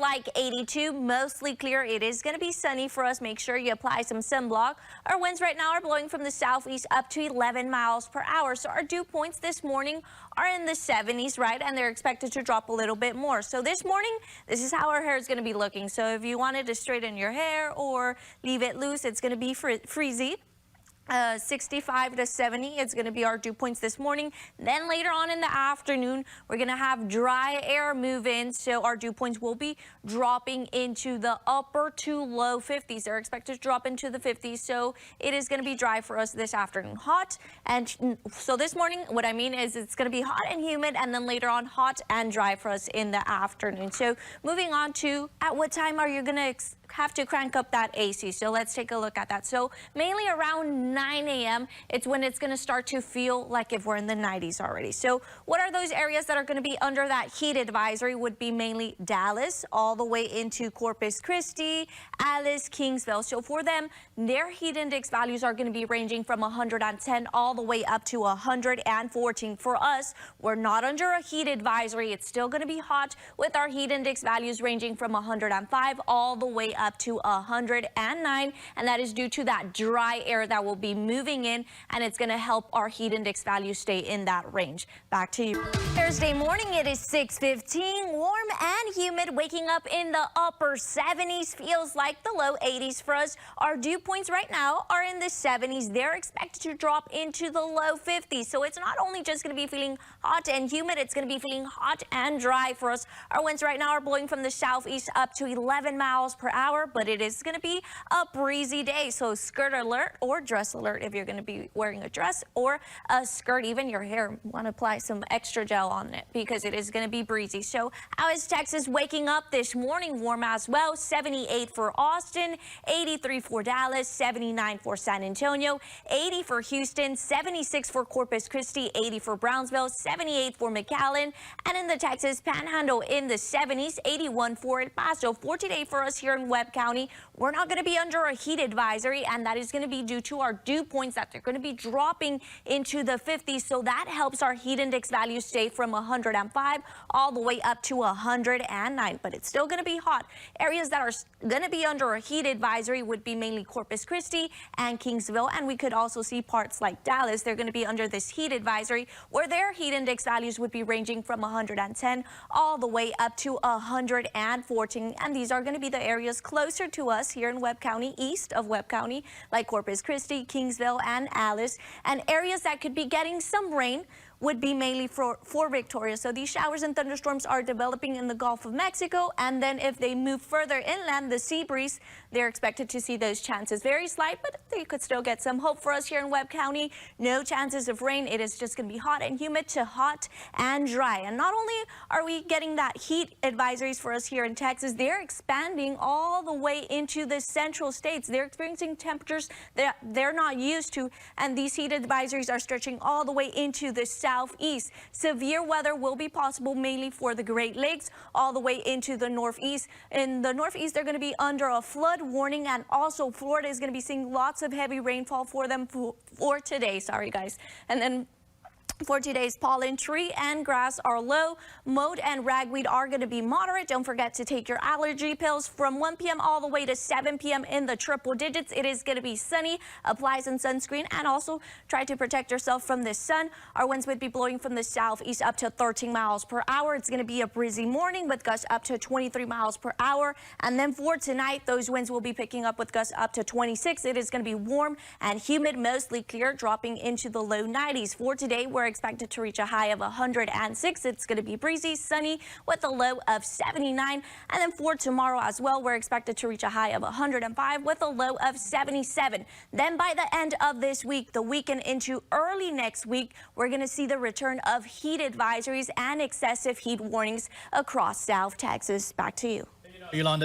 like 82, mostly clear. It is going to be sunny for us. Make sure you apply some sunblock. Our winds right now are blowing from the southeast up to 11 miles per hour. So our dew points this morning are in the 70s, right? And they're expected to drop a little bit more. So this morning, this is how our hair is going to be looking. So if you wanted to straighten your hair or leave it loose, it's going to be freezy. 65 to 70, it's going to be our dew points this morning. Then later on in the afternoon, we're going to have dry air move in, so our dew points will be dropping into the upper to low 50s. They're expected to drop into the 50s, so it is going to be dry for us this afternoon. Hot, and so this morning, what I mean is it's going to be hot and humid, and then later on hot and dry for us in the afternoon. So moving on to at what time are you going to have to crank up that AC? So let's take a look at that. So mainly around 9 a.m. it's when it's going to start to feel like if we're in the 90s already. So what are those areas that are going to be under that heat advisory? Would be mainly Dallas all the way into Corpus Christi, Alice, Kingsville. So for them, their heat index values are going to be ranging from 110 all the way up to 114. For us, we're not under a heat advisory. It's still going to be hot with our heat index values ranging from 105 all the way up to 109, and that is due to that dry air that will be moving in, and it's going to help our heat index value stay in that range. Back to you. Thursday morning, it is 6:15, warm and humid, waking up in the upper 70s, feels like the low 80s for us. Our dew points right now are in the 70s. They're expected to drop into the low 50s, so it's not only just going to be feeling hot and humid, it's going to be feeling hot and dry for us. Our winds right now are blowing from the southeast up to 11 miles per hour. But it is going to be a breezy day, so skirt alert or dress alert if you're going to be wearing a dress or a skirt. Even your hair, want to apply some extra gel on it because it is going to be breezy. So how is Texas waking up this morning? Warm as well. 78 for Austin, 83 for Dallas, 79 for San Antonio, 80 for Houston, 76 for Corpus Christi, 80 for Brownsville, 78 for McAllen, and in the Texas Panhandle in the 70s, 81 for El Paso. For today for us here in Webb County, we're not going to be under a heat advisory, and that is going to be due to our dew points that they're going to be dropping into the 50s. So that helps our heat index value stay from 105 all the way up to 109. But it's still going to be hot. Areas that are going to be under a heat advisory would be mainly Corpus Christi and Kingsville, and we could also see parts like Dallas. They're going to be under this heat advisory where their heat index values would be ranging from 110 all the way up to 114, and these are going to be the areas closer to us here in Webb County, east of Webb County, like Corpus Christi, Kingsville, and Alice. And areas that could be getting some rain would be mainly for Victoria. So these showers and thunderstorms are developing in the Gulf of Mexico, and then if they move further inland, the sea breeze, they're expected to see those chances. Very slight, but they could still get some hope for us here in Webb County. No chances of rain. It is just going to be hot and humid to hot and dry. And not only are we getting that heat advisories for us here in Texas, they're expanding all the way into the central states. They're experiencing temperatures that they're not used to, and these heat advisories are stretching all the way into the southeast. Severe weather will be possible mainly for the Great Lakes all the way into the northeast. In the northeast, they're going to be under a flood warning, and also Florida is going to be seeing lots of heavy rainfall for them for today. Sorry, guys. And then for today's pollen, tree and grass are low. Mold and ragweed are going to be moderate. Don't forget to take your allergy pills from 1 p.m. all the way to 7 p.m. in the triple digits. It is going to be sunny. Apply some sunscreen and also try to protect yourself from the sun. Our winds would be blowing from the southeast up to 13 miles per hour. It's going to be a breezy morning with gusts up to 23 miles per hour. And then for tonight, those winds will be picking up with gusts up to 26. It is going to be warm and humid, mostly clear, dropping into the low 90s. For today, we're expected to reach a high of 106. It's going to be breezy, sunny with a low of 79. And then for tomorrow as well, we're expected to reach a high of 105 with a low of 77. Then by the end of this week, the weekend into early next week, we're going to see the return of heat advisories and excessive heat warnings across South Texas. Back to you, Yolanda.